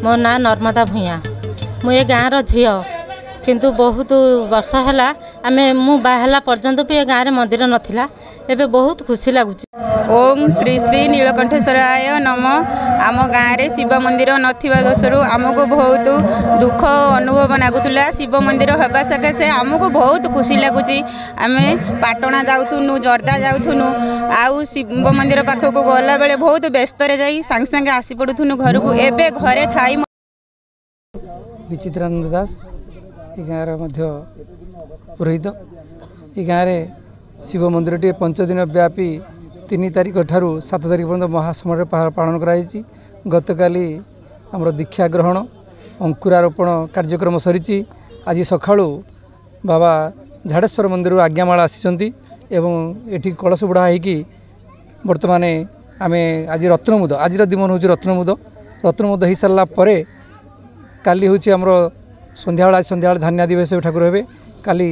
मो ना नर्मदा भूया मुझे गाँव झील किंतु बहुत वर्ष है मु बाहला पर्यंत भी ये गाँव में मंदिर नाला एबे बहुत खुशी लगुच। ओम श्री श्री नीलकंठेश्वराय नम। आम गाँव में शिव मंदिर नथिबा दोषरु आमको बहुत दुख अनुभव लगुला। शिव मंदिर होगा सकाशे आमको बहुत खुशी लगुच। आम पाटना जाऊँ जर्दा जाऊँ आउ शिव मंदिर पाखक गला बेले बहुत व्यस्त जाई सांगे सांगे आसी पड़ुथुनु घर को एबे घरे थाई। विचित्रानंद दास ये गाँव पुरोहित ये गाँव में शिव मंदिर टी 5 दिन व्यापी 3 तारिख ठारू 7 तारिख पर्यंत महासमर पालन कराई। गतकाली आमर दीक्षा ग्रहण अंकुरारोपण कार्यक्रम सरी आज सकाळू बाबा झाड़ेश्वर मंदिर आज्ञामाला आसी एवं कलश बुढ़ा होगी बर्तमान आम आज रत्नमुद आज दिन हूँ रत्नमुद हो सारा काली हूँ आमर संध्या धान्यादिवेश ठाकुर हे काली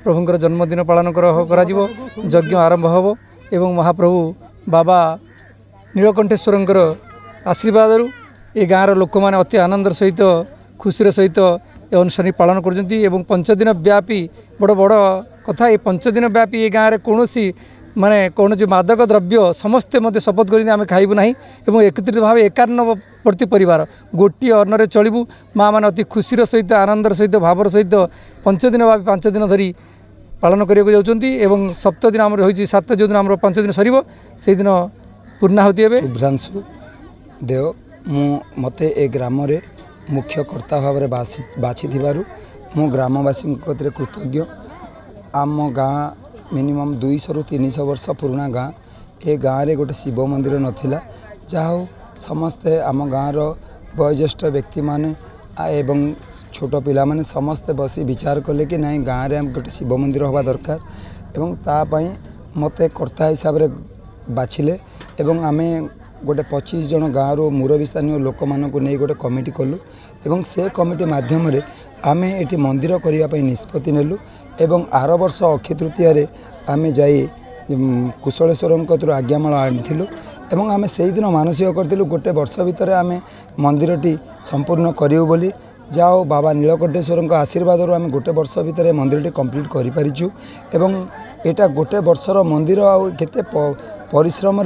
प्रभुंर जन्मदिन पालन करा यज्ञ आरंभ होब एवं महाप्रभु बाबा नीलकंठेश्वर आशीर्वाद ये गाँव लोक मैंने अति आनंदर सहित खुशी सहित अनुष्ठान पालन कर 5 दिन व्यापी बड़ बड़ कथा ये 5 दिन व्यापी ये गाँव में कौन माने कौन जो मादक द्रव्य समस्ते मत शपथ कर खाइबू ना और एकत्रित भाव 51 परिवार गोटे अन्नरे चलू माँ मैंने अति खुशी सहित आनंदर सहित भावर सहित 5 दिन व्यापी 5 दिन धरी पालन करने जाऊँ। 7 दिन आम हो 7 जो दिन आम 5 दिन सर से दिन पूर्णाहुति हे। शुभ्रांशु देव मते ए ग्राम रे मुख्य कर्ता भाव में बाछि मु ग्रामवासी कृतज्ञ। आम गाँ मिनिमम 200 ରୁ 300 वर्ष पुराना गाँ ए गाँव रे गोटे शिव मंदिर नथिला जाओ समस्ते आम गाँव वयोज्येष्ठ व्यक्ति माने एवं छोट पिला माने समस्ते बसी विचार कले कि नहीं गाँव में गोटे शिव मंदिर होगा दरकार एवं तापाई मते कर्ता हिसाब रे बाछिले एवं आमे गोटे 25 जन गाँव रो मुरबी स्थानीय लोक मानक नहीं गोटे कमिटी कलु एवं से कमिटी माध्यम रे आमे एटी मंदिर करने निष्पत्ति नेलु एवं आर वर्ष अक्षय तृतीय आमे जाई कुशलेश्वर आज्ञामाला आनिथिलु एवं आमे से दिन मानसिक करथिलु गोटे वर्ष भितर आमे मंदिरटी संपूर्ण करियो बोली जाओ बाबा नीलकंठेश्वर आशीर्वाद आम गोटे वर्ष भितर मंदिरटी कंप्लीट करि परिचु एवं एटा गोटे वर्षर मंदिर आते परिश्रम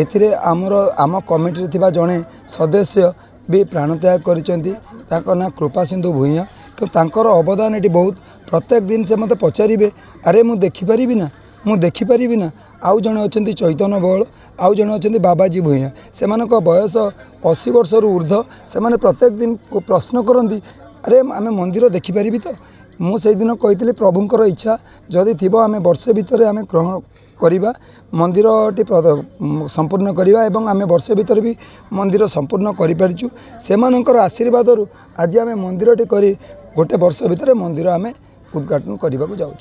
एथिरे आम कमिटी थिबा जड़े सदस्य भी प्राणत्याग करिसेंती ना कृपा सिंधु भूया तो तांकर अवदान ये बहुत प्रत्येक दिन से मत पचारे अरे मु देखिपारि ना देखिपारि ना आउ जड़े अच्छा चैतन्य बल आउ जड़े अच्छा बाबाजी भूया से बयस 80 वर्ष ऊर्ध्व से प्रत्येक दिन प्रश्न करती अरे आम मंदिर देखिपारि तो मुझे दिन कही प्रभुंर इच्छा जदि थी आम वर्षे भितर आम ग्रहण करवा मंदिर टी संपूर्ण करवा एवं आम वर्षे भितर भी मंदिर संपूर्ण करिपारिचु से आशीर्वाद आज आम मंदिर टी करी गोटे वर्ष भितर मंदिर आम उद्घाटन करने को जाऊँ।